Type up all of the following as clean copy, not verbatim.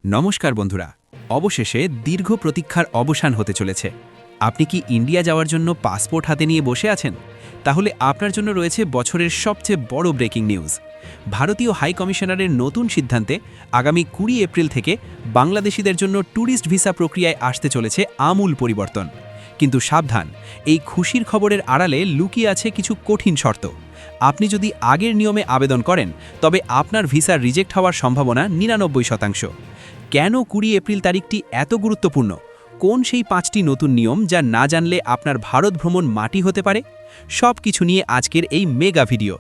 নমস্কার বন্ধুরা, অবশেষে দীর্ঘ প্রতীক্ষার অবসান হতে চলেছে। আপনি কি ইন্ডিয়া যাওয়ার জন্য পাসপোর্ট হাতে নিয়ে বসে আছেন? তাহলে আপনার জন্য রয়েছে বছরের সবচেয়ে বড় ব্রেকিং নিউজ। ভারতীয় হাই কমিশনারের নতুন সিদ্ধান্তে আগামী ২০ এপ্রিল থেকে বাংলাদেশিদের জন্য ট্যুরিস্ট ভিসা প্রক্রিয়ায় আসতে চলেছে আমূল পরিবর্তন। কিন্তু সাবধান, এই খুশির খবরের আড়ালে লুকিয়ে আছে কিছু কঠিন শর্ত। আপনি যদি আগের নিয়মে আবেদন করেন, তবে আপনার ভিসা রিজেক্ট হওয়ার সম্ভাবনা ৯৯%। কেন ২০ এপ্রিল তারিখটি এত গুরুত্বপূর্ণ? কোন সেই ৫টি নতুন নিয়ম যা না জানলে আপনার ভারত ভ্রমণ মাটি হতে পারে? সব কিছু নিয়ে আজকের এই মেগা ভিডিও।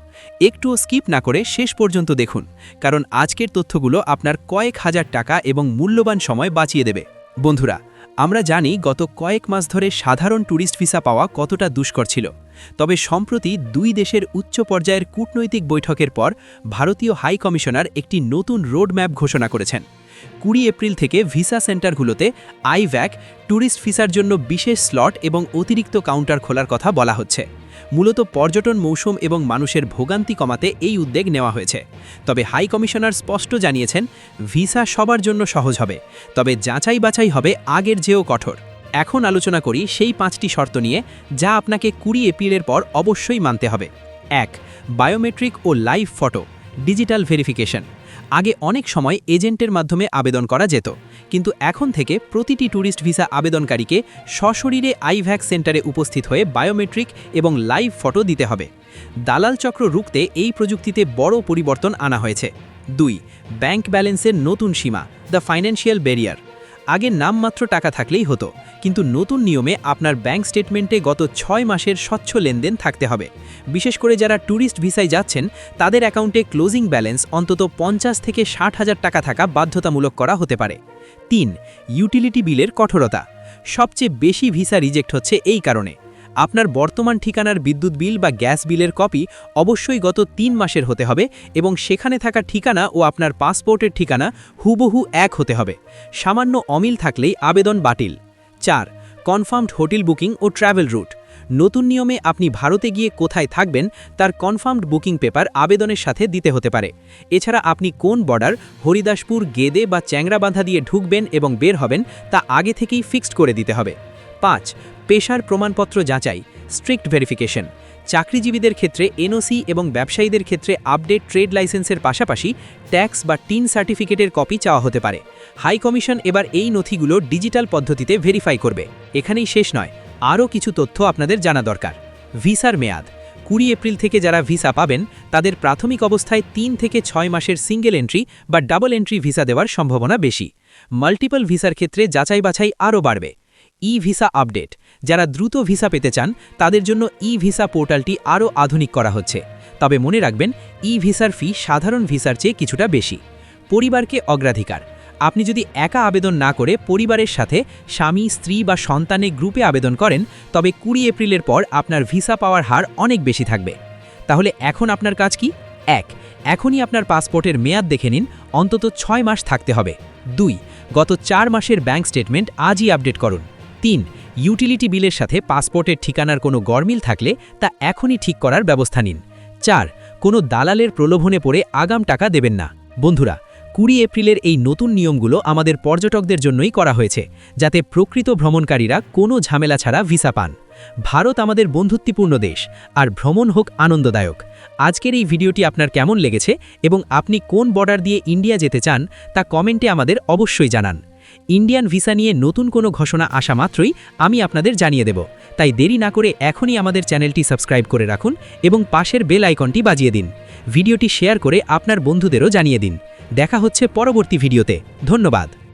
একটুও স্কিপ না করে শেষ পর্যন্ত দেখুন, কারণ আজকের তথ্যগুলো আপনার কয়েক হাজার টাকা এবং মূল্যবান সময় বাঁচিয়ে দেবে। বন্ধুরা, আমরা জানি গত কয়েক মাস ধরে সাধারণ ট্যুরিস্ট ভিসা পাওয়া কতটা দুষ্কর ছিল। তবে সম্প্রতি দুই দেশের উচ্চ পর্যায়ের কূটনৈতিক বৈঠকের পর ভারতীয় হাই কমিশনার একটি নতুন রোডম্যাপ ঘোষণা করেছেন। ২০ এপ্রিল থেকে ভিসা সেন্টারগুলোতে আইভ্যাক ট্যুরিস্ট ভিসার জন্য বিশেষ স্লট এবং অতিরিক্ত কাউন্টার খোলার কথা বলা হচ্ছে। মূলত পর্যটন মৌসুম এবং মানুষের ভোগান্তি কমাতে এই উদ্যোগ নেওয়া হয়েছে। তবে হাই কমিশনার স্পষ্ট জানিয়েছেন, ভিসা সবার জন্য সহজ হবে, তবে যাচাই বাছাই হবে আগের চেয়েও কঠোর। এখন আলোচনা করি সেই ৫টি শর্ত নিয়ে, যা আপনাকে ২০ এপ্রিলের পর অবশ্যই মানতে হবে। ১. বায়োমেট্রিক ও লাইভ ফটো ডিজিটাল ভেরিফিকেশন। আগে অনেক সময় এজেন্টের মাধ্যমে আবেদন করা যেত, কিন্তু এখন থেকে প্রতিটি ট্যুরিস্ট ভিসা আবেদনকারীকে সশরীরে আইভ্যাক সেন্টারে উপস্থিত হয়ে বায়োমেট্রিক এবং লাইভ ফটো দিতে হবে। দালাল চক্র রুখতে এই প্রযুক্তিতে বড় পরিবর্তন আনা হয়েছে। ২. ব্যাংক ব্যালেন্সের নতুন সীমা, দ্য ফাইন্যান্সিয়াল ব্যারিয়ার। আগে নামমাত্র টাকা থাকলেই হতো, কিন্তু নতুন নিয়মে আপনার ব্যাংক স্টেটমেন্টে গত ৬ মাসের স্বচ্ছ লেনদেন থাকতে হবে। বিশেষ করে যারা ট্যুরিস্ট ভিসায় যাচ্ছেন, তাদের অ্যাকাউন্টে ক্লোজিং ব্যালেন্স অন্তত ৫০ থেকে ৬০,০০০ টাকা থাকা বাধ্যতামূলক করা হতে পারে। ৩. ইউটিলিটি বিলের কঠোরতা। সবচেয়ে বেশি ভিসা রিজেক্ট হচ্ছে এই কারণে। আপনার বর্তমান ঠিকানার বিদ্যুৎ বিল বা গ্যাস বিলের কপি অবশ্যই গত ৩ মাসের হতে হবে এবং সেখানে থাকা ঠিকানা ও আপনার পাসপোর্টের ঠিকানা হুবহু এক হতে হবে। সামান্য অমিল থাকলেই আবেদন বাতিল। ৪. কনফার্মড হোটেল বুকিং ও ট্রাভেল রুট। নতুন নিয়মে আপনি ভারতে গিয়ে কোথায় থাকবেন তার কনফার্মড বুকিং পেপার আবেদনের সাথে দিতে হতে পারে। এছাড়া আপনি কোন বর্ডার, হরিদাসপুর, গেদে বা চ্যাংরাবান্ধা দিয়ে ঢুকবেন এবং বের হবেন তা আগে থেকেই ফিক্সড করে দিতে হবে। ৫. পেশার প্রমাণপত্র যাচাই স্ট্রিক্ট ভেরিফিকেশন। চাকরিজীবীদের ক্ষেত্রে এনওসি এবং ব্যবসায়ীদের ক্ষেত্রে আপডেট ট্রেড লাইসেন্সের পাশাপাশি ট্যাক্স বা টিন সার্টিফিকেটের কপি চাওয়া হতে পারে। হাই কমিশন এবার এই নথিগুলো ডিজিটাল পদ্ধতিতে ভেরিফাই করবে। এখানেই শেষ নয়, আরও কিছু তথ্য আপনাদের জানা দরকার। ভিসার মেয়াদ। ২০ এপ্রিল থেকে যারা ভিসা পাবেন, তাদের প্রাথমিক অবস্থায় ৩ থেকে ৬ মাসের সিঙ্গেল এন্ট্রি বা ডাবল এন্ট্রি ভিসা দেওয়ার সম্ভাবনা বেশি। মাল্টিপল ভিসার ক্ষেত্রে যাচাই বাছাই আরও বাড়বে। ই ভিসা আপডেট। যারা দ্রুত ভিসা পেতে চান, তাদের জন্য ই ভিসা পোর্টালটি আরও আধুনিক করা হচ্ছে। তবে মনে রাখবেন, ই ভিসার ফি সাধারণ ভিসার চেয়ে কিছুটা বেশি। পরিবারকে অগ্রাধিকার। আপনি যদি একা আবেদন না করে পরিবারের সাথে স্বামী, স্ত্রী বা সন্তানের গ্রুপে আবেদন করেন, তবে ২০ এপ্রিলের পর আপনার ভিসা পাওয়ার হার অনেক বেশি থাকবে। তাহলে এখন আপনার কাজ কি? ১. এখনই আপনার পাসপোর্টের মেয়াদ দেখে নিন, অন্তত ৬ মাস থাকতে হবে। ২. গত ৪ মাসের ব্যাংক স্টেটমেন্ট আজই আপডেট করুন। ৩. ইউটিলিটি বিলের সাথে পাসপোর্টের ঠিকানার কোনো গরমিল থাকলে তা এখনই ঠিক করার ব্যবস্থা নিন। ৪. কোনো দালালের প্রলোভনে পড়ে আগাম টাকা দেবেন না। বন্ধুরা, ২০ এপ্রিলের এই নতুন নিয়মগুলো আমাদের পর্যটকদের জন্যই করা হয়েছে, যাতে প্রকৃত ভ্রমণকারীরা কোনো ঝামেলা ছাড়া ভিসা পান। ভারত আমাদের বন্ধুত্বপূর্ণ দেশ, আর ভ্রমণ হোক আনন্দদায়ক। আজকের এই ভিডিওটি আপনার কেমন লেগেছে এবং আপনি কোন বর্ডার দিয়ে ইন্ডিয়া যেতে চান তা কমেন্টে আমাদের অবশ্যই জানান। ইন্ডিয়ান ভিসা নিয়ে নতুন কোনো ঘোষণা আসা মাত্রই আমি আপনাদের জানিয়ে দেব, তাই দেরি না করে এখনই আমাদের চ্যানেলটি সাবস্ক্রাইব করে রাখুন এবং পাশের বেল আইকনটি বাজিয়ে দিন। ভিডিওটি শেয়ার করে আপনার বন্ধুদেরও জানিয়ে দিন। দেখা হচ্ছে পরবর্তী ভিডিওতে। ধন্যবাদ।